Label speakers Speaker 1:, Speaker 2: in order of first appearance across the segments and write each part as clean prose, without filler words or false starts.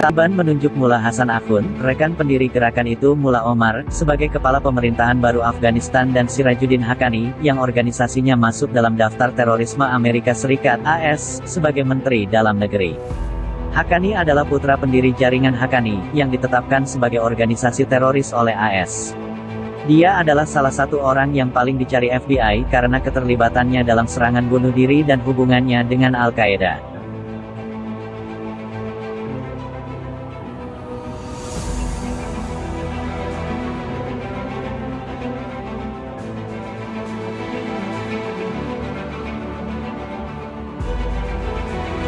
Speaker 1: Taliban menunjuk Mullah Hasan Akhund, rekan pendiri gerakan itu Mullah Omar, sebagai kepala pemerintahan baru Afghanistan dan Sirajuddin Haqqani, yang organisasinya masuk dalam daftar terorisme Amerika Serikat (AS), sebagai Menteri Dalam Negeri. Haqqani adalah putra pendiri jaringan Haqqani, yang ditetapkan sebagai organisasi teroris oleh AS. Dia adalah salah satu orang yang paling dicari FBI karena keterlibatannya dalam serangan bunuh diri dan hubungannya dengan Al-Qaeda.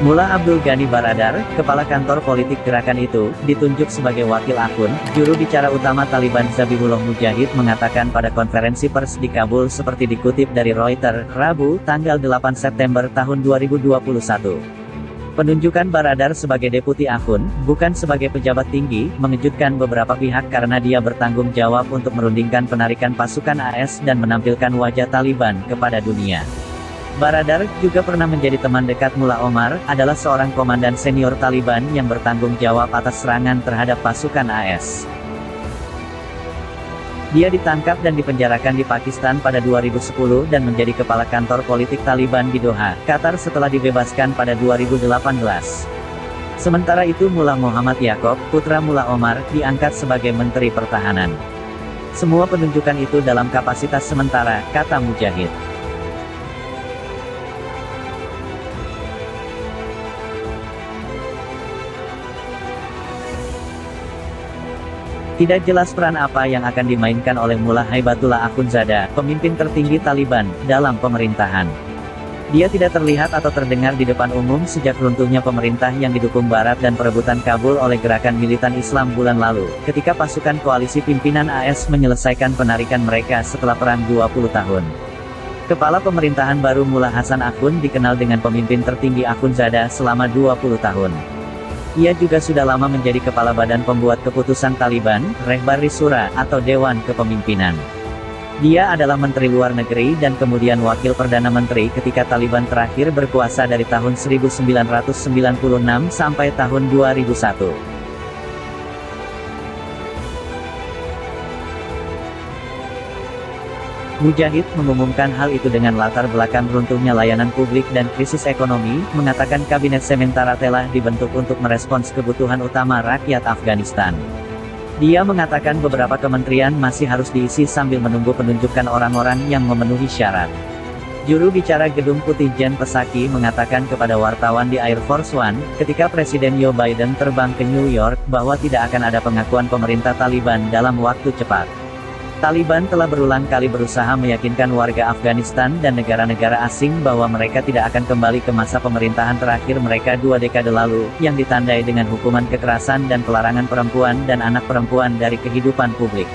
Speaker 1: Mullah Abdul Ghani Baradar, kepala kantor politik gerakan itu, ditunjuk sebagai wakil Akhund. Juru bicara utama Taliban Zabihullah Mujahid mengatakan pada konferensi pers di Kabul seperti dikutip dari Reuters, Rabu, tanggal 8 September tahun 2021. Penunjukan Baradar sebagai deputi Akhund, bukan sebagai pejabat tinggi, mengejutkan beberapa pihak karena dia bertanggung jawab untuk merundingkan penarikan pasukan AS dan menampilkan wajah Taliban kepada dunia. Baradar, juga pernah menjadi teman dekat Mullah Omar, adalah seorang komandan senior Taliban yang bertanggung jawab atas serangan terhadap pasukan AS. Dia ditangkap dan dipenjarakan di Pakistan pada 2010 dan menjadi kepala kantor politik Taliban di Doha, Qatar setelah dibebaskan pada 2018. Sementara itu Mullah Muhammad Yaakob, putra Mullah Omar, diangkat sebagai Menteri Pertahanan. Semua penunjukan itu dalam kapasitas sementara, kata Mujahid. Tidak jelas peran apa yang akan dimainkan oleh Mullah Haibatullah Akhundzada, pemimpin tertinggi Taliban, dalam pemerintahan. Dia tidak terlihat atau terdengar di depan umum sejak runtuhnya pemerintah yang didukung Barat dan perebutan Kabul oleh gerakan militan Islam bulan lalu, ketika pasukan koalisi pimpinan AS menyelesaikan penarikan mereka setelah perang 20 tahun. Kepala pemerintahan baru Mullah Hasan Akhund dikenal dengan pemimpin tertinggi Akhundzada selama 20 tahun. Ia juga sudah lama menjadi kepala badan pembuat keputusan Taliban, Rehbari Syura, atau Dewan Kepemimpinan. Dia adalah Menteri Luar Negeri dan kemudian Wakil Perdana Menteri ketika Taliban terakhir berkuasa dari tahun 1996 sampai tahun 2001. Mujahid mengumumkan hal itu dengan latar belakang runtuhnya layanan publik dan krisis ekonomi, mengatakan kabinet sementara telah dibentuk untuk merespons kebutuhan utama rakyat Afghanistan. Dia mengatakan beberapa kementerian masih harus diisi sambil menunggu penunjukan orang-orang yang memenuhi syarat. Juru bicara Gedung Putih Jen Psaki mengatakan kepada wartawan di Air Force One, ketika Presiden Joe Biden terbang ke New York, bahwa tidak akan ada pengakuan pemerintah Taliban dalam waktu cepat. Taliban telah berulang kali berusaha meyakinkan warga Afghanistan dan negara-negara asing bahwa mereka tidak akan kembali ke masa pemerintahan terakhir mereka 2 dekade lalu, yang ditandai dengan hukuman kekerasan dan pelarangan perempuan dan anak perempuan dari kehidupan publik.